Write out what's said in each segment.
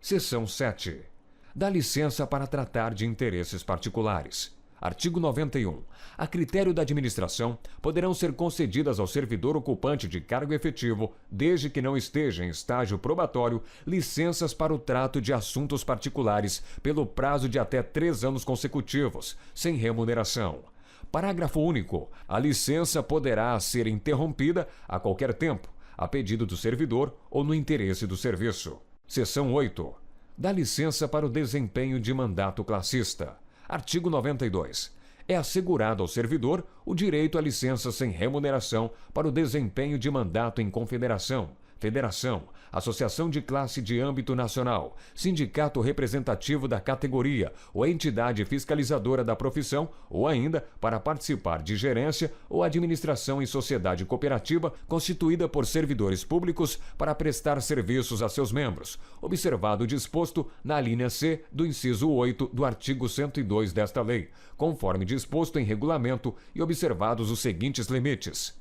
Seção 7. Dá licença para tratar de interesses particulares. Artigo 91. A critério da administração, poderão ser concedidas ao servidor ocupante de cargo efetivo, desde que não esteja em estágio probatório, licenças para o trato de assuntos particulares pelo prazo de até 3 anos consecutivos, sem remuneração. Parágrafo único. A licença poderá ser interrompida a qualquer tempo, a pedido do servidor ou no interesse do serviço. Seção 8. Dá licença para o desempenho de mandato classista. Artigo 92. É assegurado ao servidor o direito à licença sem remuneração para o desempenho de mandato em confederação, federação, associação de classe de âmbito nacional, sindicato representativo da categoria ou entidade fiscalizadora da profissão, ou ainda para participar de gerência ou administração em sociedade cooperativa constituída por servidores públicos para prestar serviços a seus membros, observado o disposto na linha C do inciso 8 do artigo 102 desta lei, conforme disposto em regulamento e observados os seguintes limites.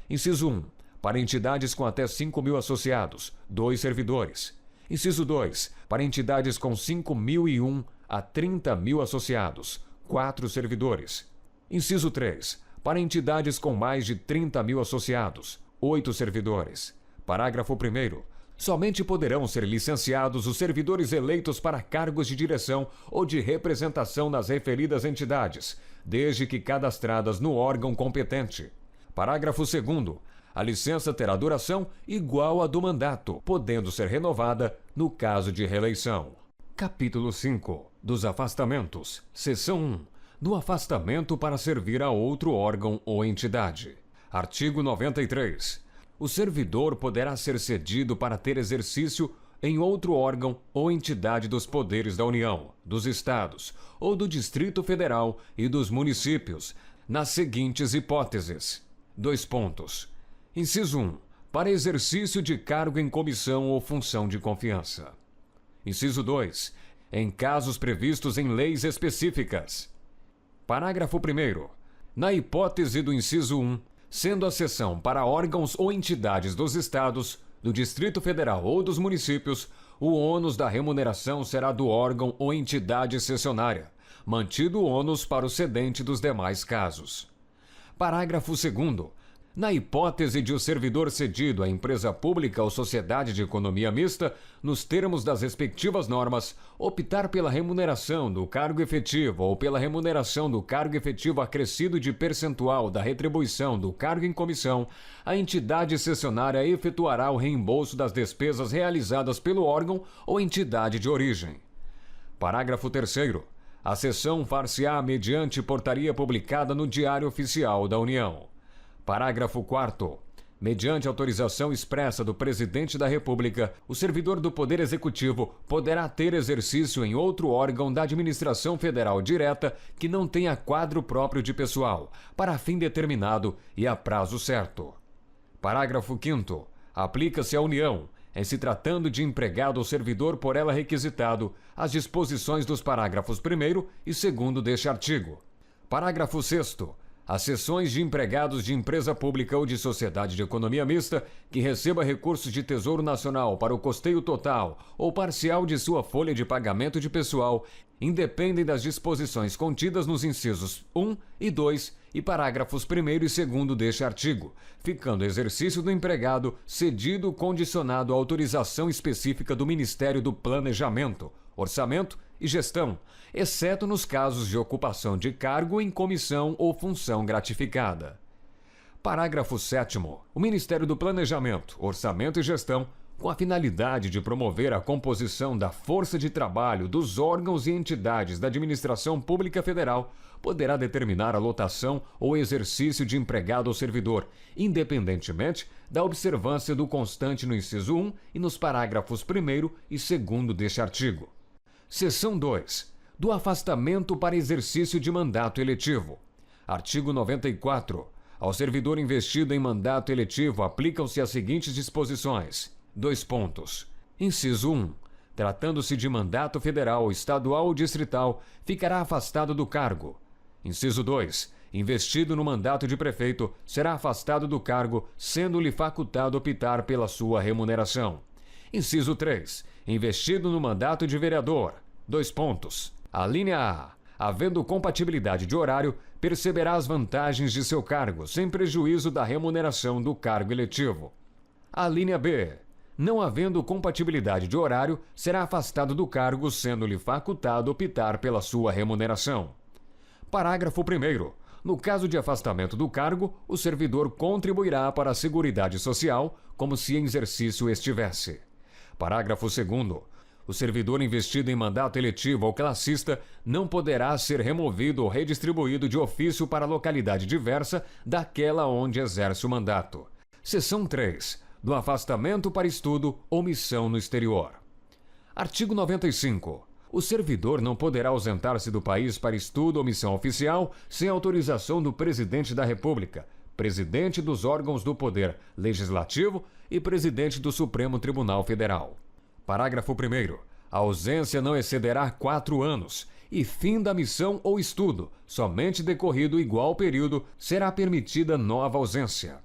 Inciso 1. Para entidades com até 5.000 associados, 2 servidores. Inciso 2. Para entidades com 5.001 a 30.000 associados, 4 servidores. Inciso 3. Para entidades com mais de 30.000 associados, 8 servidores. Parágrafo 1º. Somente poderão ser licenciados os servidores eleitos para cargos de direção ou de representação nas referidas entidades, desde que cadastradas no órgão competente. Parágrafo 2º. A licença terá duração igual à do mandato, podendo ser renovada no caso de reeleição. Capítulo 5. Dos afastamentos. Seção 1. Do afastamento para servir a outro órgão ou entidade. Artigo 93. O servidor poderá ser cedido para ter exercício em outro órgão ou entidade dos poderes da União, dos Estados ou do Distrito Federal e dos municípios, nas seguintes hipóteses. Inciso 1. Para exercício de cargo em comissão ou função de confiança. Inciso 2. Em casos previstos em leis específicas. Parágrafo 1º. Na hipótese do inciso 1, sendo a cessão para órgãos ou entidades dos Estados, do Distrito Federal ou dos municípios, o ônus da remuneração será do órgão ou entidade cessionária, mantido o ônus para o cedente dos demais casos. Parágrafo 2º. Na hipótese de o servidor cedido à empresa pública ou sociedade de economia mista, nos termos das respectivas normas, optar pela remuneração do cargo efetivo ou pela remuneração do cargo efetivo acrescido de percentual da retribuição do cargo em comissão, a entidade cessionária efetuará o reembolso das despesas realizadas pelo órgão ou entidade de origem. Parágrafo 3º. A cessão far-se-á mediante portaria publicada no Diário Oficial da União. Parágrafo 4º. Mediante autorização expressa do Presidente da República, o servidor do Poder Executivo poderá ter exercício em outro órgão da administração federal direta que não tenha quadro próprio de pessoal, para fim determinado e a prazo certo. Parágrafo 5º. Aplica-se à União, em se tratando de empregado ou servidor por ela requisitado, as disposições dos parágrafos 1º e 2º deste artigo. Parágrafo 6º. As cessões de empregados de empresa pública ou de sociedade de economia mista que receba recursos de Tesouro Nacional para o custeio total ou parcial de sua folha de pagamento de pessoal independem das disposições contidas nos incisos 1 e 2 e parágrafos 1º e 2º deste artigo, ficando o exercício do empregado cedido condicionado à autorização específica do Ministério do Planejamento, Orçamento e Gestão, exceto nos casos de ocupação de cargo em comissão ou função gratificada. Parágrafo 7º. O Ministério do Planejamento, Orçamento e Gestão, com a finalidade de promover a composição da força de trabalho dos órgãos e entidades da administração pública federal, poderá determinar a lotação ou exercício de empregado ou servidor, independentemente da observância do constante no inciso 1 e nos parágrafos 1º e 2º deste artigo. Seção 2. Do afastamento para exercício de mandato eletivo. Artigo 94. Ao servidor investido em mandato eletivo aplicam-se as seguintes disposições. Inciso 1. Tratando-se de mandato federal, estadual ou distrital, ficará afastado do cargo. Inciso 2. Investido no mandato de prefeito, será afastado do cargo, sendo-lhe facultado optar pela sua remuneração. Inciso 3. Investido no mandato de vereador. A linha A. Havendo compatibilidade de horário, perceberá as vantagens de seu cargo, sem prejuízo da remuneração do cargo eletivo. A linha B. Não havendo compatibilidade de horário, será afastado do cargo, sendo-lhe facultado optar pela sua remuneração. Parágrafo 1º. No caso de afastamento do cargo, o servidor contribuirá para a Seguridade Social, como se em exercício estivesse. Parágrafo 2º. O servidor investido em mandato eletivo ou classista não poderá ser removido ou redistribuído de ofício para localidade diversa daquela onde exerce o mandato. Seção 3. Do afastamento para estudo ou missão no exterior. Artigo 95. O servidor não poderá ausentar-se do país para estudo ou missão oficial sem autorização do Presidente da República, Presidente dos órgãos do Poder Legislativo e Presidente do Supremo Tribunal Federal. Parágrafo 1º. A ausência não excederá 4 anos e fim da missão ou estudo, somente decorrido igual período, será permitida nova ausência.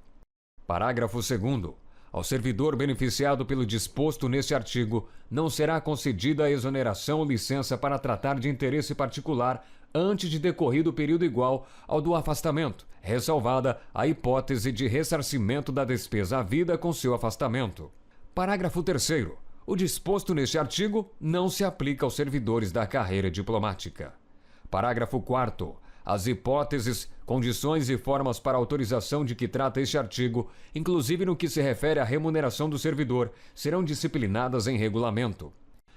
Parágrafo 2º. Ao servidor beneficiado pelo disposto neste artigo, não será concedida a exoneração ou licença para tratar de interesse particular antes de decorrido período igual ao do afastamento, ressalvada a hipótese de ressarcimento da despesa havida com seu afastamento. Parágrafo 3º. O disposto neste artigo não se aplica aos servidores da carreira diplomática. Parágrafo 4º. As hipóteses, condições e formas para autorização de que trata este artigo, inclusive no que se refere à remuneração do servidor, serão disciplinadas em regulamento.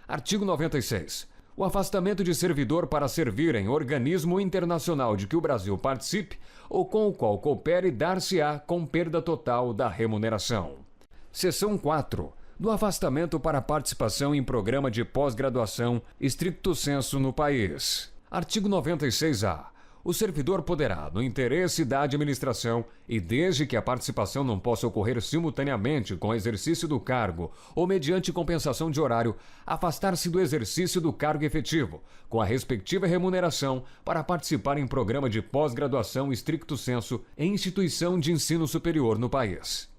Artigo 96. O afastamento de servidor para servir em organismo internacional de que o Brasil participe ou com o qual coopere dar-se-á com perda total da remuneração. Seção 4. Do afastamento para participação em programa de pós-graduação stricto sensu no país. Artigo 96-A. O servidor poderá, no interesse da administração e desde que a participação não possa ocorrer simultaneamente com o exercício do cargo ou mediante compensação de horário, afastar-se do exercício do cargo efetivo, com a respectiva remuneração, para participar em programa de pós-graduação stricto sensu em instituição de ensino superior no país.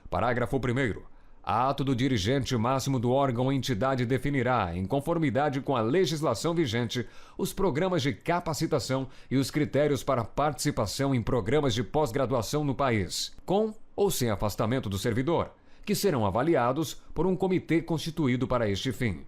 Parágrafo 1º. Ato do dirigente máximo do órgão ou entidade definirá, em conformidade com a legislação vigente, os programas de capacitação e os critérios para participação em programas de pós-graduação no país, com ou sem afastamento do servidor, que serão avaliados por um comitê constituído para este fim.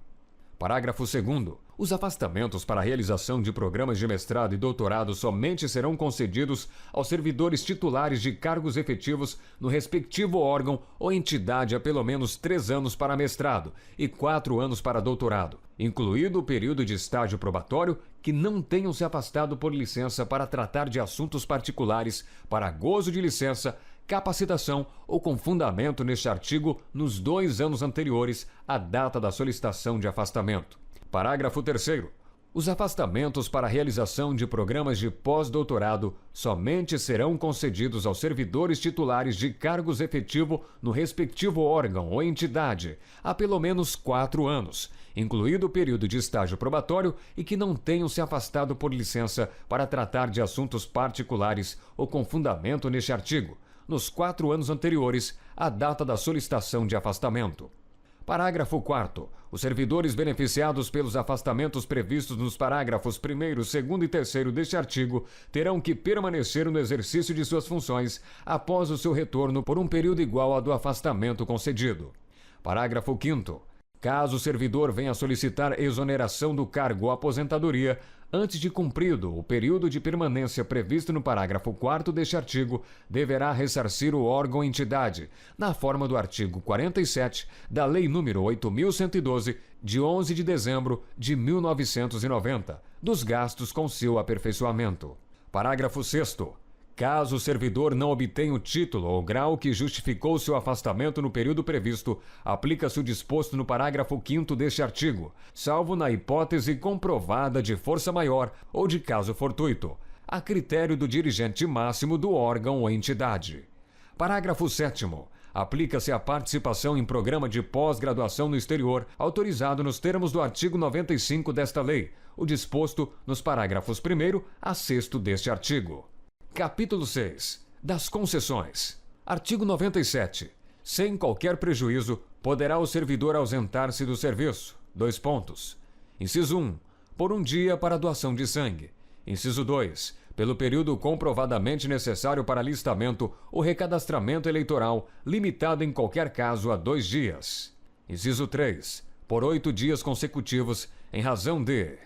Parágrafo 2º. Os afastamentos para a realização de programas de mestrado e doutorado somente serão concedidos aos servidores titulares de cargos efetivos no respectivo órgão ou entidade há pelo menos 3 anos para mestrado e 4 anos para doutorado, incluído o período de estágio probatório, que não tenham se afastado por licença para tratar de assuntos particulares para gozo de licença, capacitação ou com fundamento neste artigo nos 2 anos anteriores à data da solicitação de afastamento. Parágrafo 3º. Os afastamentos para a realização de programas de pós-doutorado somente serão concedidos aos servidores titulares de cargos efetivo no respectivo órgão ou entidade há pelo menos 4 anos, incluído o período de estágio probatório, e que não tenham se afastado por licença para tratar de assuntos particulares ou com fundamento neste artigo, nos 4 anos anteriores à data da solicitação de afastamento. Parágrafo 4º. Os servidores beneficiados pelos afastamentos previstos nos parágrafos 1º, 2º e 3º deste artigo terão que permanecer no exercício de suas funções após o seu retorno por um período igual ao do afastamento concedido. Parágrafo 5º. Caso o servidor venha solicitar exoneração do cargo ou aposentadoria, antes de cumprido o período de permanência previsto no parágrafo 4º deste artigo, deverá ressarcir o órgão ou entidade, na forma do artigo 47 da Lei nº 8.112, de 11 de dezembro de 1990, dos gastos com seu aperfeiçoamento. Parágrafo 6º. Caso o servidor não obtenha o título ou grau que justificou seu afastamento no período previsto, aplica-se o disposto no parágrafo 5º deste artigo, salvo na hipótese comprovada de força maior ou de caso fortuito, a critério do dirigente máximo do órgão ou entidade. Parágrafo 7º. Aplica-se a participação em programa de pós-graduação no exterior, autorizado nos termos do artigo 95 desta lei, o disposto nos parágrafos 1º a 6º deste artigo. Capítulo 6. Das concessões. Artigo 97. Sem qualquer prejuízo, poderá o servidor ausentar-se do serviço. Inciso 1. Por um dia para doação de sangue. Inciso 2. Pelo período comprovadamente necessário para alistamento ou recadastramento eleitoral, limitado em qualquer caso a 2 dias. Inciso 3. Por 8 dias consecutivos, em razão de...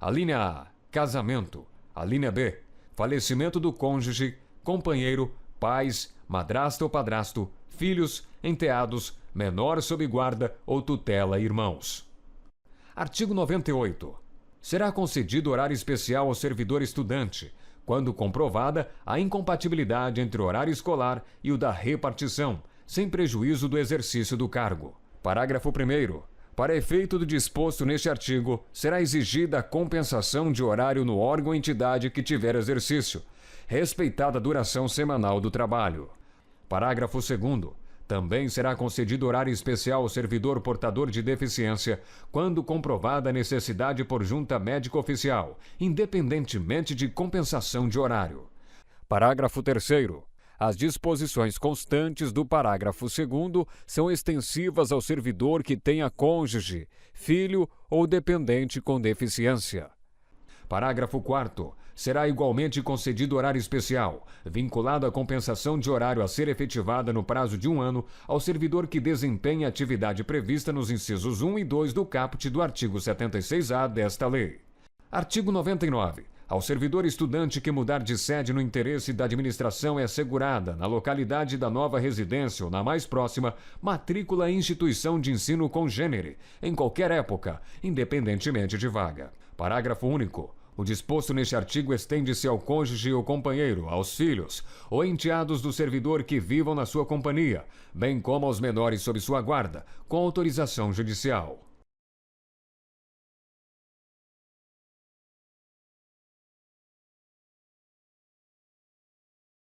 A linha A. Casamento. A linha B. Falecimento do cônjuge, companheiro, pais, madrasta ou padrasto, filhos, enteados, menor sob guarda ou tutela irmãos. Artigo 98. Será concedido horário especial ao servidor estudante, quando comprovada a incompatibilidade entre o horário escolar e o da repartição, sem prejuízo do exercício do cargo. Parágrafo 1º. Para efeito do disposto neste artigo, será exigida a compensação de horário no órgão ou entidade que tiver exercício, respeitada a duração semanal do trabalho. Parágrafo 2º. Também será concedido horário especial ao servidor portador de deficiência, quando comprovada a necessidade por junta médica oficial, independentemente de compensação de horário. Parágrafo 3º. As disposições constantes do parágrafo 2º são extensivas ao servidor que tenha cônjuge, filho ou dependente com deficiência. Parágrafo 4º. Será igualmente concedido horário especial, vinculado à compensação de horário a ser efetivada no prazo de 1 ano, ao servidor que desempenhe a atividade prevista nos incisos 1 e 2 do caput do artigo 76-A desta lei. Artigo 99. Ao servidor estudante que mudar de sede no interesse da administração é assegurada, na localidade da nova residência ou na mais próxima, matrícula em instituição de ensino congênere, em qualquer época, independentemente de vaga. Parágrafo único. O disposto neste artigo estende-se ao cônjuge ou companheiro, aos filhos ou enteados do servidor que vivam na sua companhia, bem como aos menores sob sua guarda, com autorização judicial.